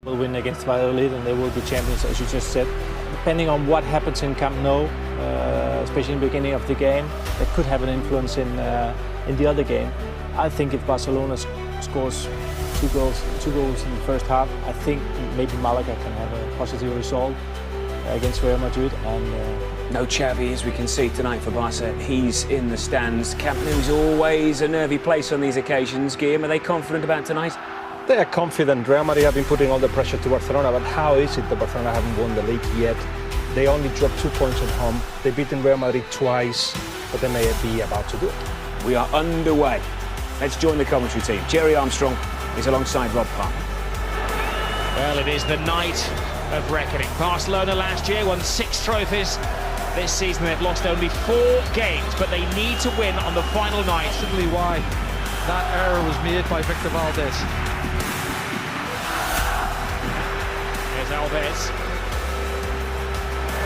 Will win against Valladolid and they will be champions, as you just said. Depending on what happens in Camp Nou, especially in the beginning of the game, that could have an influence in the other game. I think if Barcelona scores two goals in the first half, I think maybe Malaga can have a positive result against Real Madrid. And no Xavi, as we can see tonight for Barca. He's in the stands. Camp Nou is always a nervy place on these occasions. Guillaume, are they confident about tonight? They are confident. Real Madrid have been putting all the pressure to Barcelona, but how is it that Barcelona haven't won the league yet? They only dropped 2 points at home. They've beaten Real Madrid twice, but they may be about to do it. We are underway. Let's join the commentary team. Jerry Armstrong is alongside Rob Park. Well, it is the night of reckoning. Barcelona last year won 6 trophies. This season they've lost only 4 games, but they need to win on the final night. Possibly why that error was made by Victor Valdez. Here's Alves.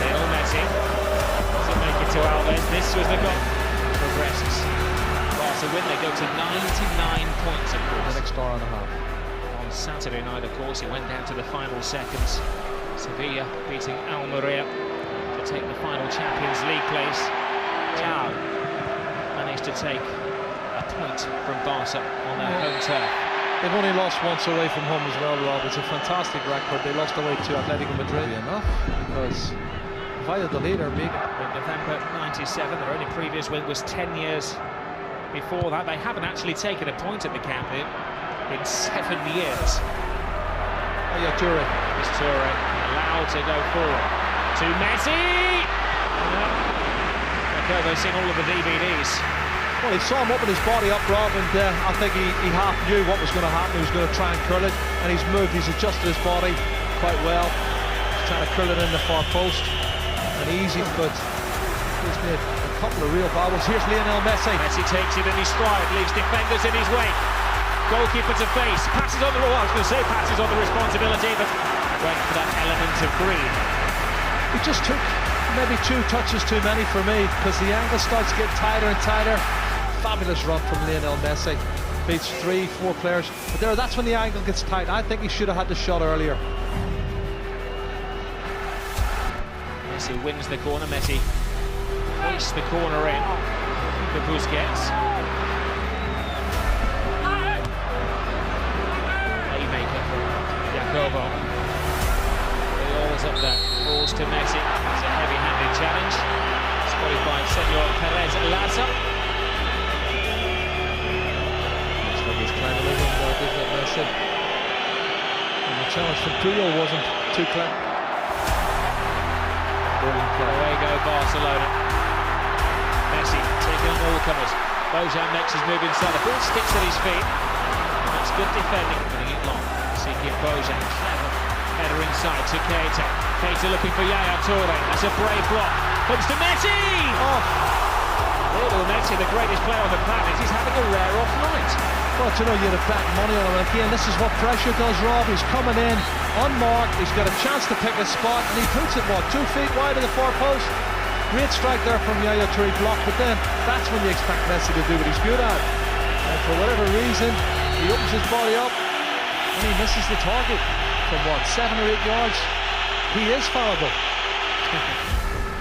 Lionel Messi. Does it make it to Alves? This was the goal. Progresses. Barca win, they go to 99 points, of course. The next star and a half. On Saturday night, of course, it went down to the final seconds. Sevilla beating Almeria to take the final Champions League place. Real managed to take a point from Barca on their home turf. They've only lost once away from home as well, Rob. It's a fantastic record. They lost away to Atletico Madrid enough because Valladolid are big. In November '97, their only previous win was 10 years before that. They haven't actually taken a point at the Camp Nou in 7 years. Oh yeah, Toure. Is Toure allowed to go forward to Messi? They've seen all of the DVDs. Well, he saw him open his body up, Rob, and I think he half knew what was going to happen. He was going to try and curl it, and he's moved, he's adjusted his body quite well. He's trying to curl it in the far post, and easy, but he's made a couple of real bobbles. Here's Lionel Messi. Messi takes it in his stride, leaves defenders in his wake. Goalkeeper to face, passes on the, I was going to say passes on the responsibility, but went for that element of green. He just took maybe 2 touches too many for me, because the angle starts to get tighter and tighter. Fabulous run from Lionel Messi. Beats 3-4 players. But that's when the angle gets tight. I think he should have had the shot earlier. Messi wins the corner. Messi hoists the corner in for Busquets. Playmaker for Jacobo. The ball's up there. Balls to Messi. It's a heavy-handed challenge. Spotted by Senor Perez Laza. He's trying to live in there, didn't it, Messi? And the challenge from Puyol wasn't too clear. Brilliant play. Away go Barcelona. Messi taking on all comers. Bojan makes his move inside. The ball sticks at his feet. That's good defending. Putting it long. Seeking Bojan. Clever header inside to Keita. Keita looking for Yaya Toure. That's a brave block. Comes to Messi! Oh! Lionel Messi, the greatest player on the planet, he's having a rare off night. Well, you know, you'd have bet money on him. And again, this is what pressure does, Rob. He's coming in, unmarked, he's got a chance to pick a spot, and he puts it, what, 2 feet wide of the far post? Great strike there from Yaya Toure, block, but then that's when you expect Messi to do what he's good at. And for whatever reason, he opens his body up, and he misses the target from, what, 7 or 8 yards? He is fallible.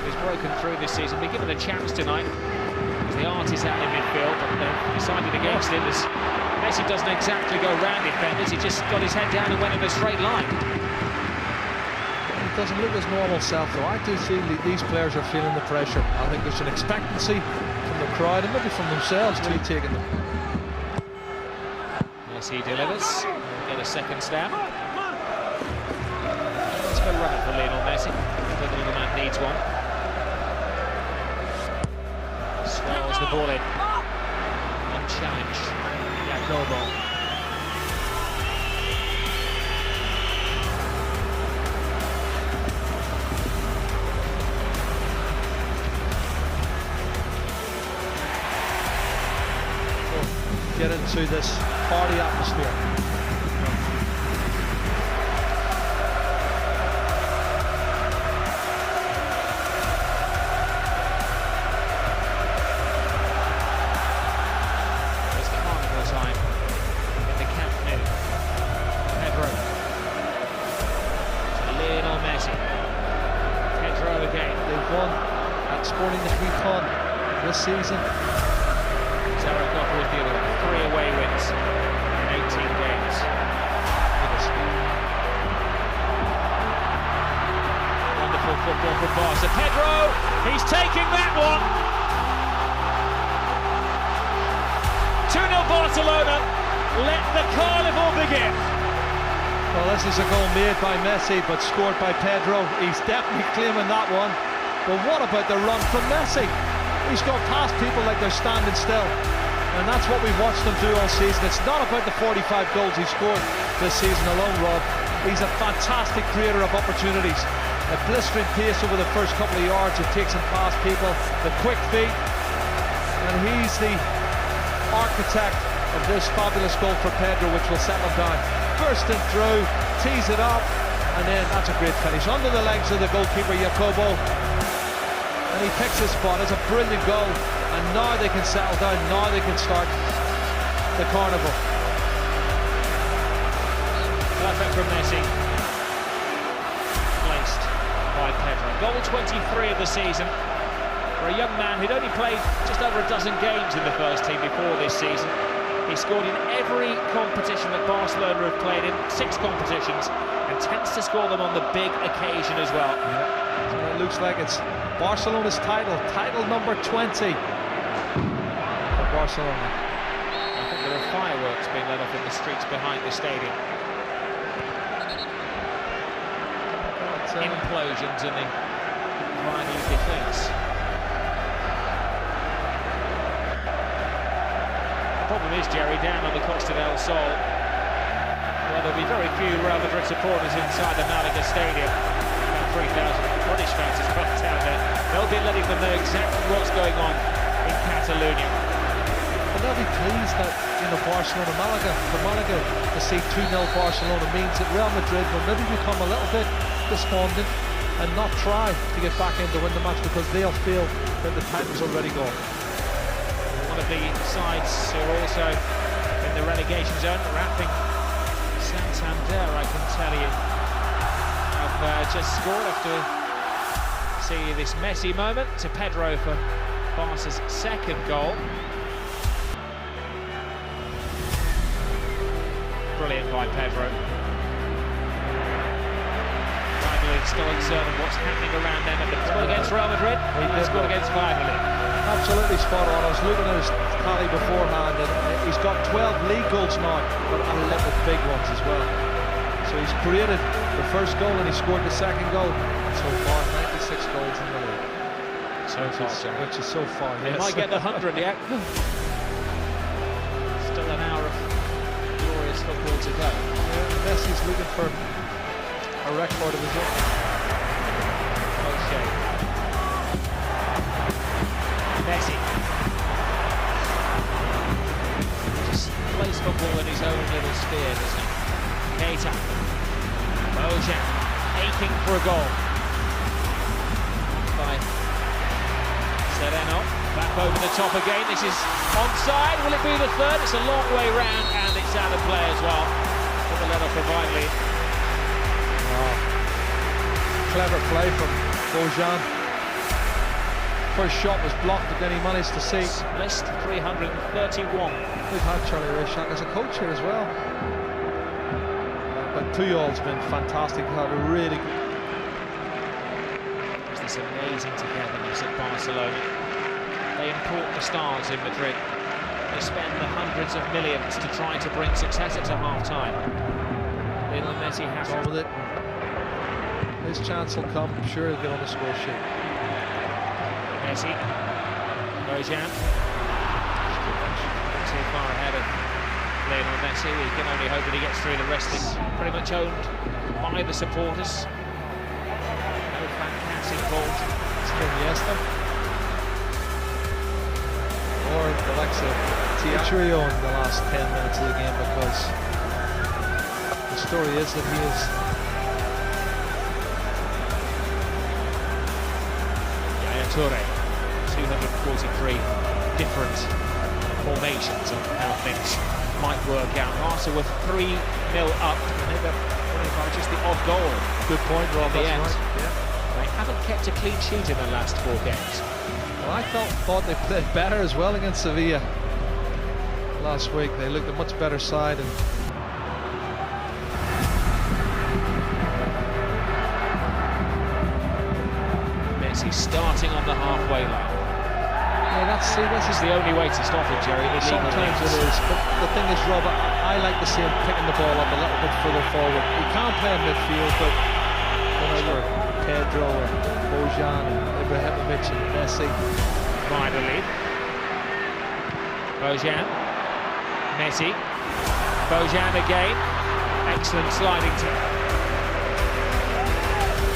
He's broken through this season. Be given a chance tonight. The art is out in midfield, but they've decided against him as Messi doesn't exactly go round defenders. He just got his head down and went in a straight line. He doesn't look his normal self, though. I do feel that these players are feeling the pressure. I think there's an expectancy from the crowd and maybe from themselves to be taking them. Messi delivers. Get a second stab. Let's go running for Lionel Messi. The little man needs one. Swells the ball in. Unchallenged. Jacobo. Get into this party atmosphere. won at Sporting the Cretan this season. Zaragoza with the other one. 3 away wins in 18 games. Wonderful football from Barca. Pedro, he's taking that one. 2-0 Barcelona. Let the carnival begin. Well, this is a goal made by Messi, but scored by Pedro. He's definitely claiming that one. But what about the run from Messi? He's gone past people like they're standing still. And that's what we've watched him do all season. It's not about the 45 goals he scored this season alone, Rob. He's a fantastic creator of opportunities. A blistering pace over the first couple of yards. It takes him past people. The quick feet. And he's the architect of this fabulous goal for Pedro, which will settle him down. Bursting through, tees it up, and then that's a great finish. Under the legs of the goalkeeper, Jacobo. And he picks his spot. It's a brilliant goal. And now they can settle down. Now they can start the carnival. Perfect from Messi. Placed by Pedro. Goal 23 of the season. For a young man who'd only played just over a dozen games in the first team before this season. He scored in every competition that Barcelona have played in, 6 competitions, and tends to score them on the big occasion as well. Yeah. So it looks like it's Barcelona's title number 20 for Barcelona. I think there are fireworks being let off in the streets behind the stadium. Implosions in the Valladolid defence. The problem is, Jerry, down on the Costa del Sol, well, there'll be very few Real Madrid supporters inside the Malaga stadium. About 3,000 British fans as well down there. They'll be letting them know exactly what's going on in Catalonia. And they'll be pleased that, Barcelona, Malaga to see 2-0 Barcelona means that Real Madrid will maybe become a little bit despondent and not try to get back in to win the match because they'll feel that the title's already gone. One of the sides who are also in the relegation zone, wrapping Santander, I can tell you, have just scored after see this Messi moment to Pedro for Barca's second goal. Brilliant by Pedro. Valladolid still uncertain what's happening around them at the score against Real Madrid. He scored against Valladolid. Absolutely spot on. I was looking at his tally beforehand, and he's got 12 league goals now, but 11 big ones as well. So he's created the first goal and he scored the second goal. And so far, 96 goals in the league. Which is so far. He might get the 100 yet. Still an hour of glorious football to go. Yeah, Messi's looking for a record of his own. Okay. Messi just plays football in his own little sphere, doesn't he? Keita, Bojan, aching for a goal. By Sereno, back over the top again. This is onside. Will it be the third? It's a long way round, and it's out of play as well. Put the let off for Valladolid. Clever play from Bojan. First shot was blocked, but then he managed to see. List 331. We've had Charlie Rishak as a coach here as well. But Puyol's been fantastic. Had a really good. There's this amazing togetherness at Barcelona. They import the stars in Madrid. They spend the hundreds of millions to try to bring success at half-time. Lionel Messi has on with it. His chance will come. I'm sure he'll get on the score sheet. Messi, Bojan, too far ahead of Lionel Messi. We can only hope that he gets through. The rest is pretty much owned by the supporters. No fantastic goals. It's Iniesta. Or the likes of Trio in the last 10 minutes of the game, because the story is that he is Toure, 243 different formations of how things might work out. Barca were 3-0 up, and they got by just the odd goal. Good point, Rob. At the end. Right. Yeah. They haven't kept a clean sheet in their last 4 games. Well, I thought they played better as well against Sevilla last week. They looked a much better side. And Messi starting on the halfway line. yeah, this is The only way to stop him, Jerry. sometimes it is. But the thing is, Rob, I like to see him picking the ball up a little bit further forward. He can't play in midfield, but whenever Pedro and Bojan and Ibrahimovic and Messi. Valladolid. Bojan. Messi. Bojan again. Excellent sliding to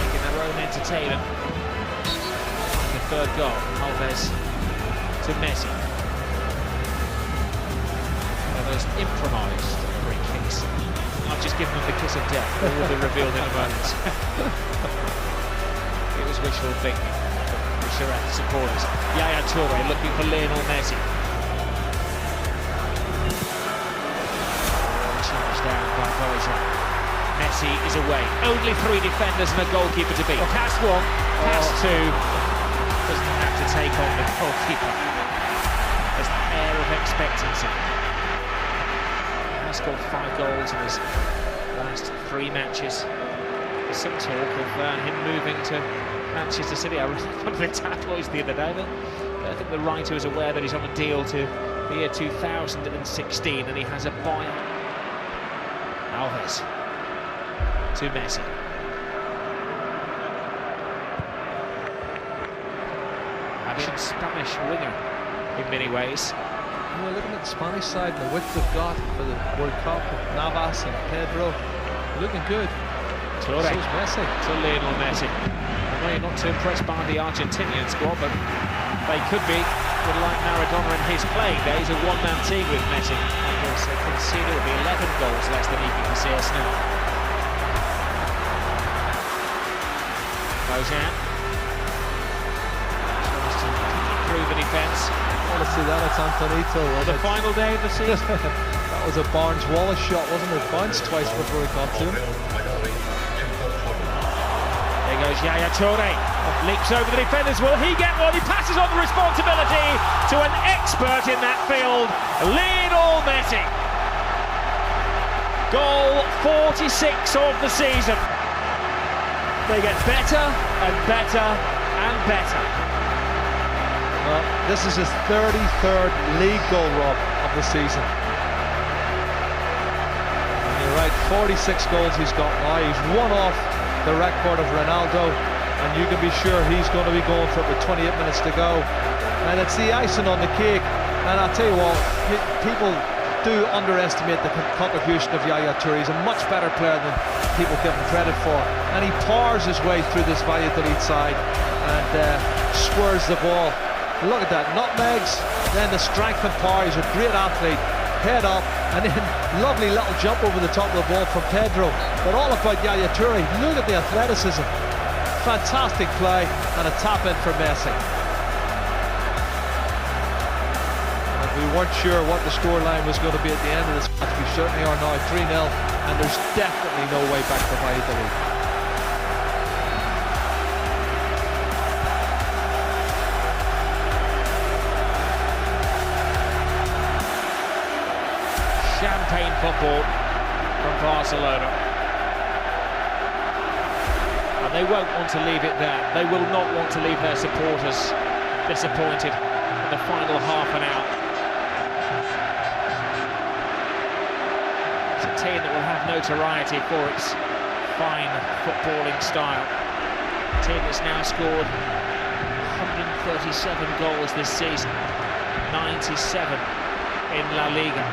making their own entertainment. The third goal. Alves to Messi. One of those improvised free kicks. I've just given them the kiss of death. It will be revealed in a moment. It was wishful thinking. Charette supporters. Yaya Toure looking for Lionel Messi. Charged down by Bojan. Messi is away. Only 3 defenders and a goalkeeper to beat. Pass 1, pass 2. Doesn't have to take on the goalkeeper. There's the air of expectancy. He has scored 5 goals in his last 3 matches. There's some talk of him moving to Manchester City. I read one of the tabloids the other day, but I think the writer is aware that he's on a deal to the year 2016 and he has a buyout. Alves to Messi. Having Spanish winger in many ways. We're looking at the Spanish side and the width they've got for the World Cup with Navas and Pedro. Looking good. Toure So's Messi. to Lionel Messi. I know you're not too impressed by the Argentinian squad, but they could be, would like Maradona in his playing days, a one-man team with Messi. Of course, they conceded will be 11 goals less than he can see us now. Bojan tries to improve the defence. I want to see that. It's Antonito. The final day of the season. That was a Barnes-Wallace shot, wasn't it? Bounced twice before it got to him. There goes Yaya Toure. Leaps over the defenders. Will he get one? He passes on the responsibility to an expert in that field, Lionel Messi. Goal 46 of the season. They get better and better and better. Well, this is his 33rd league goal, Rob, of the season. And you're right, 46 goals he's got now. He's one off the record of Ronaldo, and you can be sure he's going to be going for about 28 minutes to go. And it's the icing on the cake. And I'll tell you what, people do underestimate the contribution of Yaya Toure. He's a much better player than people give him credit for. And he powers his way through this Valladolid side and squares the ball. Look at that, nutmegs, then the strength and power. He's a great athlete. Head up, and then lovely little jump over the top of the ball from Pedro. But all about Yaya Toure, look at the athleticism. Fantastic play, and a tap in for Messi. And we weren't sure what the scoreline was going to be at the end of this match. We certainly are now 3-0, and there's definitely no way back to Valladolid. Champagne football from Barcelona. And they won't want to leave it there. They will not want to leave their supporters disappointed in the final half an hour. It's a team that will have notoriety for its fine footballing style. A team that's now scored 137 goals this season, 97 in La Liga.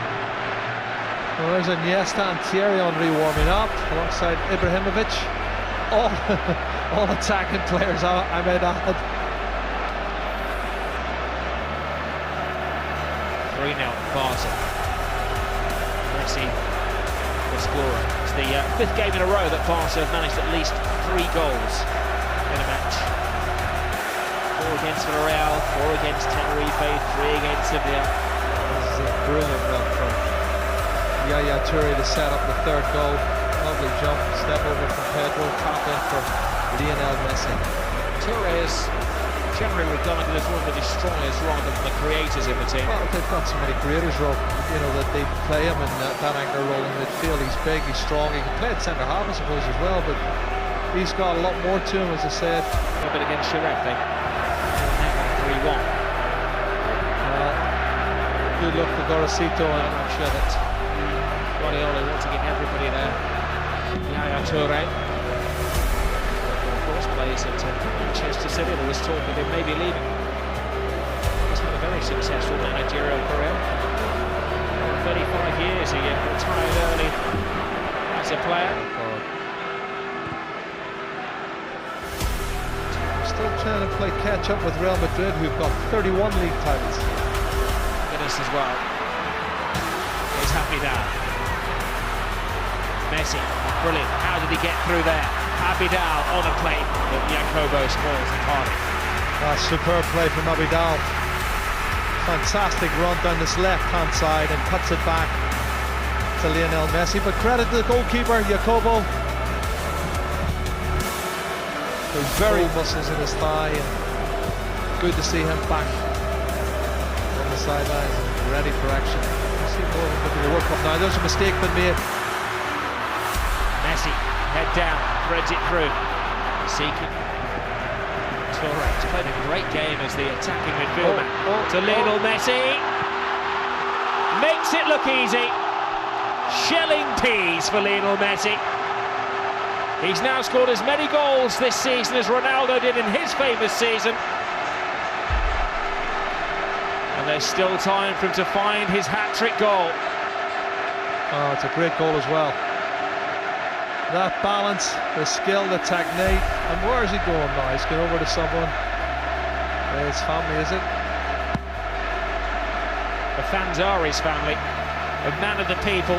Well, there's Iniesta and Thierry Henry warming up alongside Ibrahimovic. All attacking players, I might add. 3-0 Barca. Messi the scorer. It's the 5th game in a row that Barca have managed at least 3 goals in a match. 4 against Villarreal, 4 against Tenerife, 3 against Sevilla. This is a brilliant run from Yaya Toure to set up the 3rd goal. Lovely jump, step over from Pedro, tap in for Lionel Messi. Torres generally regarded as one of the destroyers rather than the creators in the team. Well, they've got so many creators, Rob, you know, that they play him in that anchor role in midfield. He's big, he's strong, he can play at centre half, I suppose, as well, but he's got a lot more to him, as I said. A bit against Shiref, they 3-1. Good luck to Gorosito, and I'm sure that Guardiola wants to get everybody there. Yaya Toure, of course, plays at Manchester City. There was talk of him maybe leaving. He's had a very successful managerial career. 35 years, he retired early as a player. still trying to play catch up with Real Madrid, who've got 31 league titles. As well. Here's Abidal. Messi, brilliant. How did he get through there? Abidal on a plate, but Jacobo spoils the party. Superb play from Abidal. Fantastic run down this left-hand side and cuts it back to Lionel Messi. But credit to the goalkeeper, Jacobo. There's very muscles in his thigh, and good to see him back on the sidelines and ready for action. You see more of him in the World Cup now. There's a mistake been made. Messi, head down, threads it through. Seeking. Torres played a great game as the attacking midfielder. To Lionel Messi. Makes it look easy. Shelling peas for Lionel Messi. He's now scored as many goals this season as Ronaldo did in his famous season. And there's still time for him to find his hat-trick goal. Oh, it's a great goal as well. That balance, the skill, the technique. And where is he going now? He's going over to someone. His family, is it? The fans are his family. A man of the people.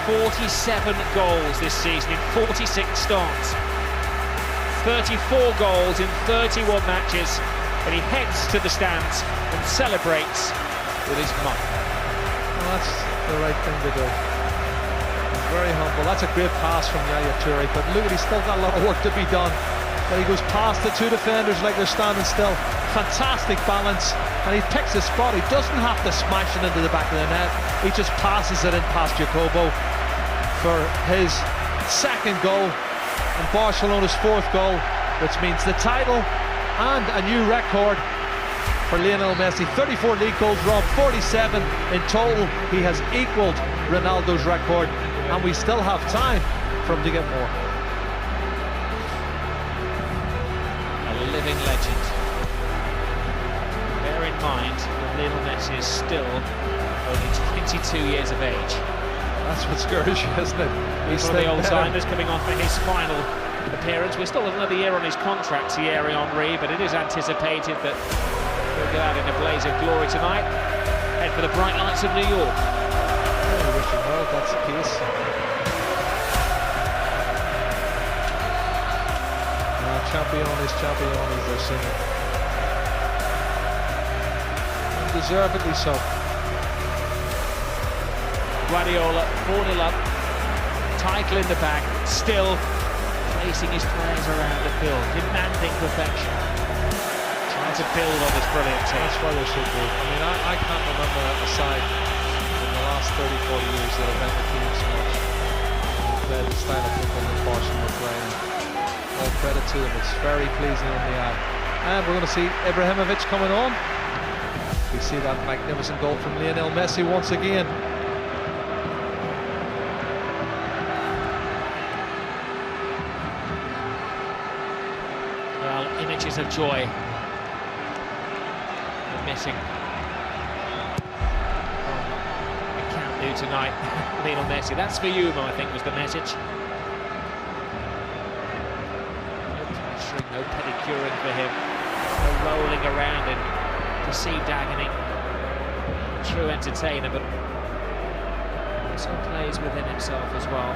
47 goals this season in 46 starts. 34 goals in 31 matches. And he heads to the stands and celebrates with his mum. Well, that's the right thing to do. He's very humble. That's a great pass from Yaya Toure, but look, he's still got a lot of work to be done. But he goes past the two defenders like they're standing still. Fantastic balance, and he picks his spot. He doesn't have to smash it into the back of the net. He just passes it in past Jacobo for his second goal and Barcelona's fourth goal, which means the title and a new record for Lionel Messi. 34 league goals, Rob, 47 in total. He has equalled Ronaldo's record, and we still have time for him to get more. A living legend. Bear in mind that Lionel Messi is still only 22 years of age. That's what's scurrish, isn't it? He's one of the old-timers coming on for his final appearance. We're still another year on his contract, Thierry Henry, but it is anticipated that he'll go out in a blaze of glory tonight. Head for the bright lights of New York. I wish him well, that's the case. Champion is they're singing. And deservedly so. Guardiola, 4-0 up, title in the bag, still placing his players around the field, demanding perfection, trying to build on this brilliant team. That's why they're so good. I mean, I can't remember a side in the last 30-40 years that have been the team so much. They played the style of football that Barcelona are playing. All credit to them, it's very pleasing in the eye. And we're going to see Ibrahimovic coming on. We see that magnificent goal from Lionel Messi once again. Well, images of joy. They're missing. We can't do tonight, Lionel Messi. That's for you, I think, was the message. No pressuring, no pedicuring for him. No rolling around in perceived agony. True entertainer, but also plays within himself as well.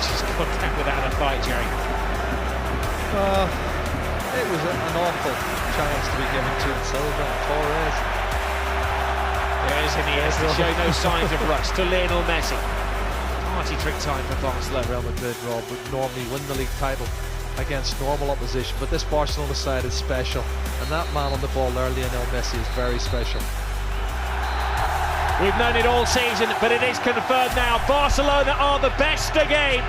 Just got down without a fight, Jerry. It was an awful chance to be given to Silva and Torres. Yeah, is, and he has to show no signs of rust. To Lionel Messi. Party trick time for Barcelona. Real Madrid, Rob, would normally win the league title against normal opposition, but this Barcelona side is special, and that man on the ball there, Lionel Messi, is very special. We've known it all season, but it is confirmed now. Barcelona are the best again.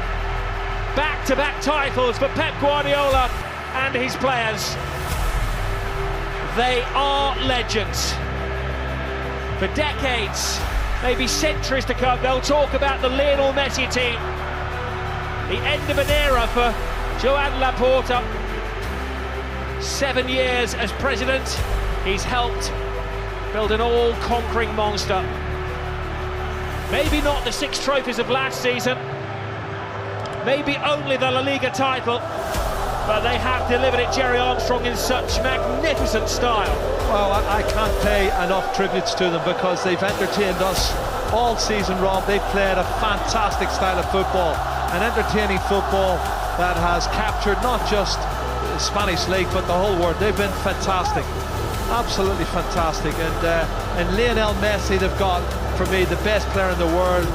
Back-to-back titles for Pep Guardiola and his players. They are legends. For decades, maybe centuries to come, they'll talk about the Lionel Messi team. The end of an era for Joan Laporta. 7 years as president, he's helped build an all-conquering monster. Maybe not the 6 trophies of last season, maybe only the La Liga title, but they have delivered it, Jerry Armstrong, in such magnificent style. Well, I can't pay enough tributes to them because they've entertained us all season, Rob. They've played a fantastic style of football, an entertaining football that has captured not just the Spanish league but the whole world. They've been fantastic, absolutely fantastic. And Lionel Messi, they've got, for me, the best player in the world.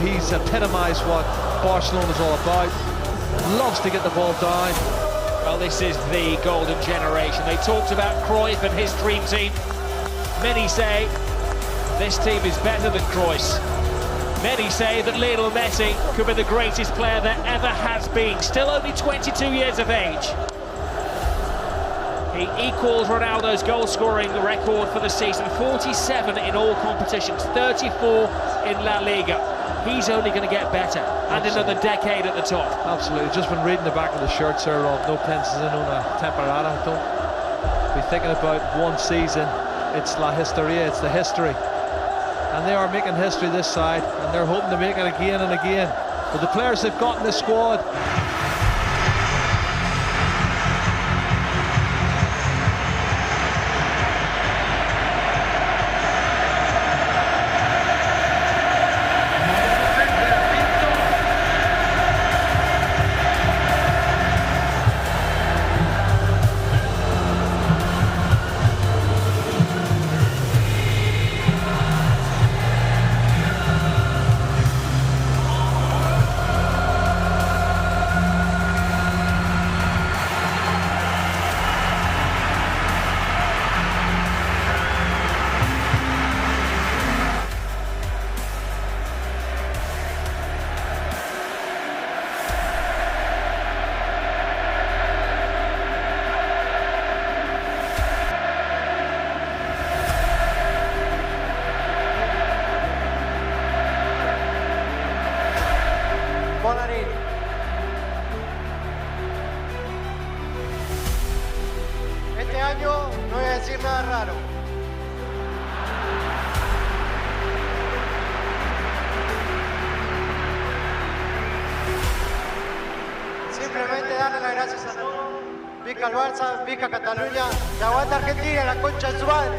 He's epitomised what Barcelona is all about. Loves to get the ball down. Well, this is the golden generation. They talked about Cruyff and his dream team. Many say this team is better than Cruyff's. Many say that Lionel Messi could be the greatest player there ever has been. Still only 22 years of age. He equals Ronaldo's goal-scoring record for the season. 47 in all competitions, 34 in La Liga. He's only going to get better, and another decade at the top. Absolutely. Just been reading the back of the shirts there, Rob. No pences in una temporada. Don't be thinking about one season. It's La Historia, it's the history. And they are making history this side, and they're hoping to make it again and again. But the players they've got in this squad, este año no voy a decir nada raro. Simplemente darle las gracias a todos. Vica el Barça, Vica Cataluña, y aguanta Argentina, la concha de su madre.